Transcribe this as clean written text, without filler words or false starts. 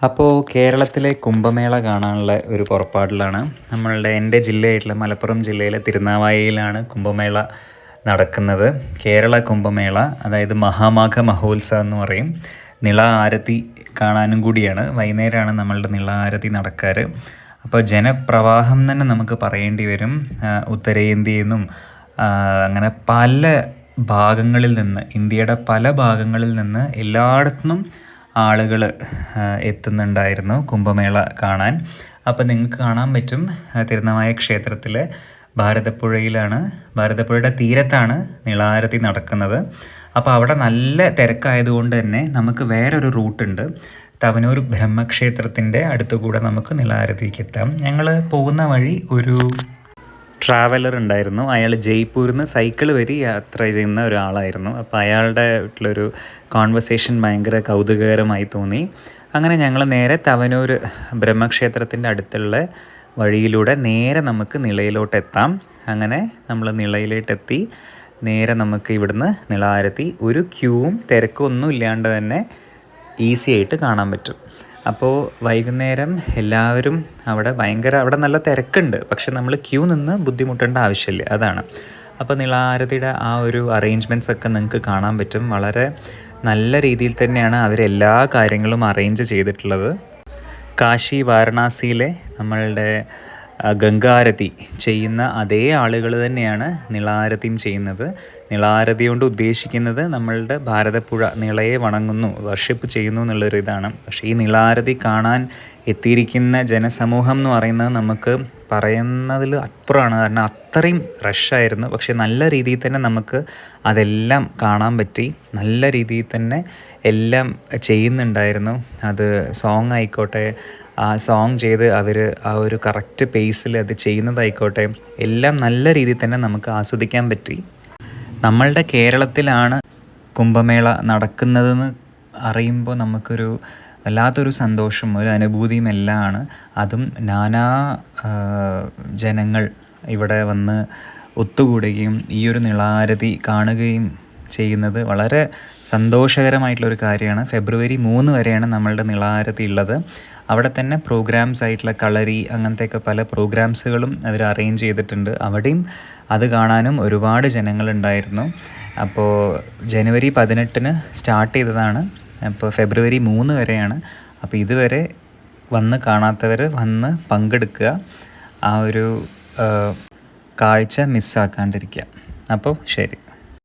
അപ്പോൾ കേരളത്തിലെ കുംഭമേള കാണാനുള്ള ഒരു പുറപ്പാടിലാണ് എൻ്റെ ജില്ലയായിട്ടുള്ള മലപ്പുറം ജില്ലയിലെ തിരുനാവായയിലാണ് കുംഭമേള നടക്കുന്നത്. കേരള കുംഭമേള, അതായത് മഹാമാഘ മഹോത്സവം എന്ന് പറയും. നിള ആരതി കാണാനും കൂടിയാണ്. വൈകുന്നേരമാണ് നമ്മളുടെ നിള ആരതി നടക്കാറ്. അപ്പോൾ ജനപ്രവാഹം തന്നെ നമുക്ക് പറയേണ്ടി വരും. ഉത്തരേന്ത്യയിൽ നിന്നും അങ്ങനെ പല ഭാഗങ്ങളിൽ നിന്ന്, ഇന്ത്യയുടെ പല ഭാഗങ്ങളിൽ നിന്ന് എല്ലായിടത്തുനിന്നും ആളുകൾ എത്തുന്നുണ്ടായിരുന്നു കുംഭമേള കാണാൻ. അപ്പോൾ നിങ്ങൾക്ക് കാണാൻ പറ്റും, തിരുനാവായ ക്ഷേത്രത്തിലെ ഭാരതപ്പുഴയുടെ തീരത്താണ് നിളാരതി നടക്കുന്നത്. അപ്പോൾ അവിടെ നല്ല തിരക്കായതുകൊണ്ട് തന്നെ നമുക്ക് വേറൊരു റൂട്ടുണ്ട്. തവനൂർ ബ്രഹ്മക്ഷേത്രത്തിൻ്റെ അടുത്തുകൂടെ നമുക്ക് നിളാരതിക്ക് എത്താം. ഞങ്ങൾ പോകുന്ന വഴി ഒരു ട്രാവലർ ഉണ്ടായിരുന്നു. അയാൾ ജയ്പൂരിൽ നിന്ന് സൈക്കിൾ വഴി യാത്ര ചെയ്യുന്ന ഒരാളായിരുന്നു. അപ്പോൾ അയാളുടെ വീട്ടിലൊരു കോൺവെർസേഷൻ ഭയങ്കര കൗതുകകരമായി തോന്നി. അങ്ങനെ ഞങ്ങൾ നേരെ തവനൂർ ബ്രഹ്മക്ഷേത്രത്തിൻ്റെ അടുത്തുള്ള വഴിയിലൂടെ നേരെ നമുക്ക് നിളയിലോട്ട് എത്താം. അങ്ങനെ നമ്മൾ നിളയിലോട്ടെത്തി നേരെ നമുക്ക് ഇവിടുന്ന് നിള ആരതി ഒരു ക്യൂവും തിരക്കും ഒന്നും ഇല്ലാണ്ട് തന്നെ ഈസി ആയിട്ട് കാണാൻ പറ്റും. അപ്പോൾ വൈകുന്നേരം എല്ലാവരും അവിടെ നല്ല തിരക്കുണ്ട്, പക്ഷെ നമ്മൾ ക്യൂ നിന്ന് ബുദ്ധിമുട്ടേണ്ട ആവശ്യമില്ല, അതാണ്. അപ്പോൾ നിള ആരതിയുടെ ആ ഒരു അറേഞ്ച്മെൻറ്റ്സ് ഒക്കെ നിങ്ങൾക്ക് കാണാൻ പറ്റും. വളരെ നല്ല രീതിയിൽ തന്നെയാണ് അവരെല്ലാ കാര്യങ്ങളും അറേഞ്ച് ചെയ്തിട്ടുള്ളത്. കാശി വാരണാസിയിലെ നമ്മളുടെ ഗംഗാരതി ചെയ്യുന്ന അതേ ആളുകൾ തന്നെയാണ് നിളാരതിയും ചെയ്യുന്നത്. നിളാരതി കൊണ്ട് ഉദ്ദേശിക്കുന്നത് നമ്മളുടെ ഭാരതപ്പുഴ നിളയെ വണങ്ങുന്നു, വർഷിപ്പ് ചെയ്യുന്നു എന്നുള്ളൊരു ഇതാണ്. പക്ഷേ ഈ നിളാരതി കാണാൻ എത്തിയിരിക്കുന്ന ജനസമൂഹം എന്ന് പറയുന്നത് നമുക്ക് പറയുന്നതിൽ അപ്പുറമാണ്. കാരണം അത്രയും റഷായിരുന്നു. പക്ഷേ നല്ല രീതിയിൽ തന്നെ നമുക്ക് അതെല്ലാം കാണാൻ പറ്റി. നല്ല രീതിയിൽ തന്നെ എല്ലാം ചെയ്യുന്നുണ്ടായിരുന്നു. അത് സോങ് ആയിക്കോട്ടെ, ആ സോങ് ചെയ്ത് അവർ ആ ഒരു കറക്റ്റ് പേസിൽ അത് ചെയ്യുന്നതായിക്കോട്ടെ, എല്ലാം നല്ല രീതിയിൽ തന്നെ നമുക്ക് ആസ്വദിക്കാൻ പറ്റി. നമ്മളുടെ കേരളത്തിലാണ് കുംഭമേള നടക്കുന്നതെന്ന് അറിയുമ്പോൾ നമുക്കൊരു വല്ലാത്തൊരു സന്തോഷം, ഒരു അനുഭൂതിയും എല്ലാമാണ്. അതും നാനാ ജനങ്ങൾ ഇവിടെ വന്ന് ഒത്തുകൂടുകയും ഈ ഒരു നിളാരതി കാണുകയും ചെയ്യുന്നത് വളരെ സന്തോഷകരമായിട്ടുള്ളൊരു കാര്യമാണ്. ഫെബ്രുവരി 3 വരെയാണ് നമ്മളുടെ നിളാരതി ഉള്ളത്. അവിടെ തന്നെ പ്രോഗ്രാംസ് ആയിട്ടുള്ള കളരി, അങ്ങനത്തെയൊക്കെ പല പ്രോഗ്രാംസുകളും അവർ അറേഞ്ച് ചെയ്തിട്ടുണ്ട്. അവിടെയും അത് കാണാനും ഒരുപാട് ജനങ്ങളുണ്ടായിരുന്നു. അപ്പോൾ ജനുവരി 18 സ്റ്റാർട്ട് ചെയ്തതാണ്. അപ്പോൾ ഫെബ്രുവരി 3 വരെയാണ്. അപ്പോൾ ഇതുവരെ വന്ന് കാണാത്തവർ വന്ന് പങ്കെടുക്കുക, ആ ഒരു കാഴ്ച മിസ്സാക്കാണ്ടിരിക്കുക. അപ്പോൾ ശരി.